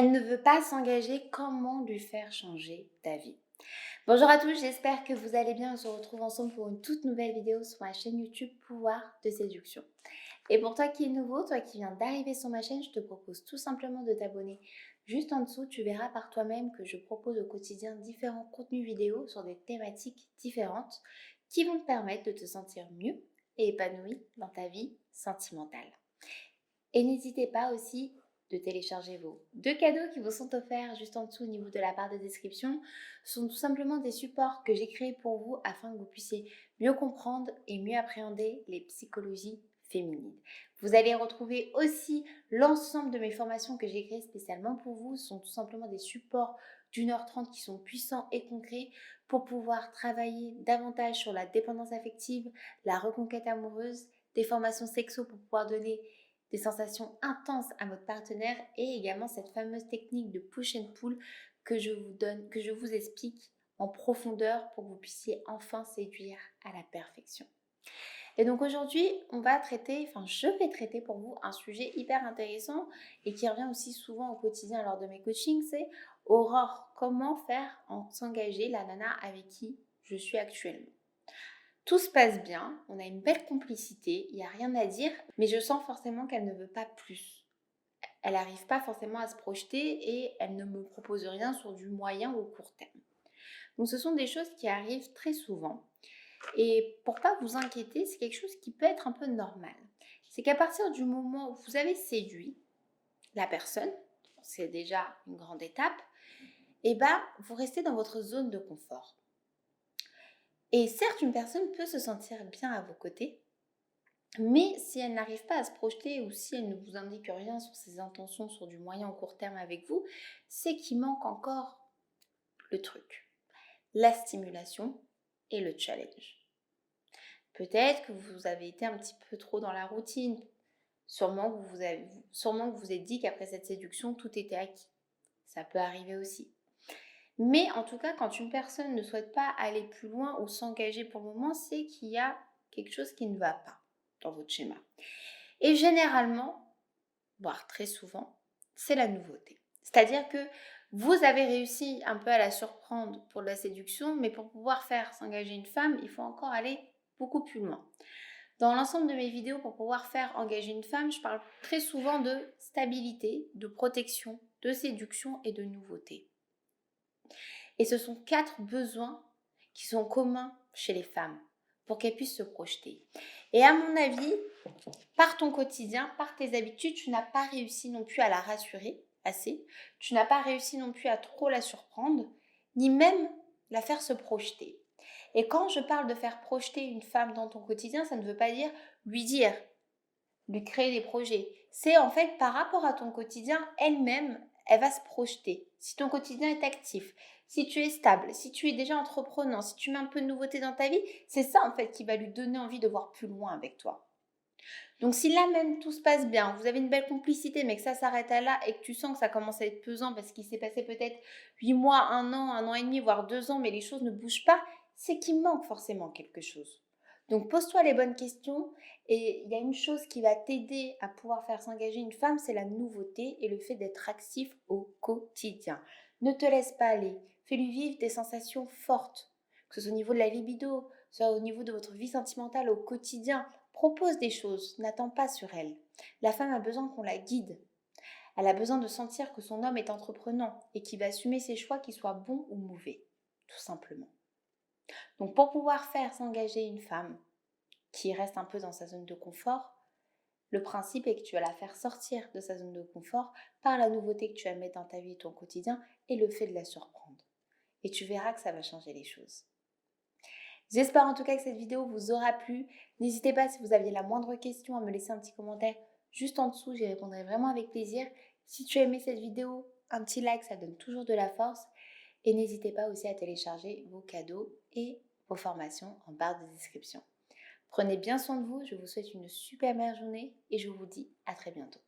Elle ne veut pas s'engager, comment lui faire changer d'avis? Bonjour à tous, j'espère que vous allez bien. On se retrouve ensemble pour une toute nouvelle vidéo sur ma chaîne YouTube Pouvoir de séduction. Et pour toi qui es nouveau, toi qui viens d'arriver sur ma chaîne, je te propose tout simplement de t'abonner. Juste en dessous, tu verras par toi-même que je propose au quotidien différents contenus vidéo sur des thématiques différentes qui vont te permettre de te sentir mieux et épanoui dans ta vie sentimentale. Et n'hésitez pas aussi de télécharger vos deux cadeaux qui vous sont offerts juste en dessous au niveau de la barre de description. Ce sont tout simplement des supports que j'ai créés pour vous afin que vous puissiez mieux comprendre et mieux appréhender les psychologies féminines. Vous allez retrouver aussi l'ensemble de mes formations que j'ai créées spécialement pour vous. Ce sont tout simplement des supports d'1h30 qui sont puissants et concrets pour pouvoir travailler davantage sur la dépendance affective, la reconquête amoureuse, des formations sexo pour pouvoir donner des sensations intenses à votre partenaire et également cette fameuse technique de push and pull que je vous donne, que je vous explique en profondeur pour que vous puissiez enfin séduire à la perfection. Et donc aujourd'hui, je vais traiter pour vous un sujet hyper intéressant et qui revient aussi souvent au quotidien lors de mes coachings, c'est Aurore, comment faire en s'engager la nana avec qui je suis actuellement. Tout se passe bien, on a une belle complicité, il n'y a rien à dire, mais je sens forcément qu'elle ne veut pas plus. Elle n'arrive pas forcément à se projeter et elle ne me propose rien sur du moyen ou court terme. Donc ce sont des choses qui arrivent très souvent. Et pour pas vous inquiéter, c'est quelque chose qui peut être un peu normal. C'est qu'à partir du moment où vous avez séduit la personne, c'est déjà une grande étape, et vous restez dans votre zone de confort. Et certes, une personne peut se sentir bien à vos côtés, mais si elle n'arrive pas à se projeter ou si elle ne vous indique rien sur ses intentions sur du moyen ou court terme avec vous, c'est qu'il manque encore le truc, la stimulation et le challenge. Peut-être que vous avez été un petit peu trop dans la routine, sûrement que vous vous êtes dit qu'après cette séduction, tout était acquis. Ça peut arriver aussi. Mais en tout cas, quand une personne ne souhaite pas aller plus loin ou s'engager pour le moment, c'est qu'il y a quelque chose qui ne va pas dans votre schéma. Et généralement, voire très souvent, c'est la nouveauté. C'est-à-dire que vous avez réussi un peu à la surprendre pour la séduction, mais pour pouvoir faire s'engager une femme, il faut encore aller beaucoup plus loin. Dans l'ensemble de mes vidéos, pour pouvoir faire engager une femme, je parle très souvent de stabilité, de protection, de séduction et de nouveauté. Et ce sont 4 besoins qui sont communs chez les femmes pour qu'elles puissent se projeter. Et à mon avis, par ton quotidien, par tes habitudes, tu n'as pas réussi non plus à la rassurer assez, tu n'as pas réussi non plus à trop la surprendre, ni même la faire se projeter. Et quand je parle de faire projeter une femme dans ton quotidien, ça ne veut pas dire lui dire, lui créer des projets. C'est en fait par rapport à ton quotidien, elle-même, elle va se projeter. Si ton quotidien est actif, si tu es stable, si tu es déjà entreprenant, si tu mets un peu de nouveauté dans ta vie, c'est ça en fait qui va lui donner envie de voir plus loin avec toi. Donc si là même tout se passe bien, vous avez une belle complicité, mais que ça s'arrête à là et que tu sens que ça commence à être pesant parce qu'il s'est passé peut-être 8 mois, 1 an et demi, voire 2 ans, mais les choses ne bougent pas, c'est qu'il manque forcément quelque chose. Donc pose-toi les bonnes questions et il y a une chose qui va t'aider à pouvoir faire s'engager une femme, c'est la nouveauté et le fait d'être actif au quotidien. Ne te laisse pas aller, fais-lui vivre des sensations fortes, que ce soit au niveau de la libido, soit au niveau de votre vie sentimentale au quotidien. Propose des choses, n'attends pas sur elle. La femme a besoin qu'on la guide. Elle a besoin de sentir que son homme est entreprenant et qu'il va assumer ses choix, qu'ils soient bons ou mauvais, tout simplement. Donc pour pouvoir faire s'engager une femme qui reste un peu dans sa zone de confort, le principe est que tu vas la faire sortir de sa zone de confort par la nouveauté que tu vas mettre dans ta vie et ton quotidien et le fait de la surprendre. Et tu verras que ça va changer les choses. J'espère en tout cas que cette vidéo vous aura plu. N'hésitez pas si vous aviez la moindre question à me laisser un petit commentaire juste en dessous, j'y répondrai vraiment avec plaisir. Si tu as aimé cette vidéo, un petit like, ça donne toujours de la force. Et n'hésitez pas aussi à télécharger vos cadeaux et vos formations en barre de description. Prenez bien soin de vous, je vous souhaite une super belle journée et je vous dis à très bientôt.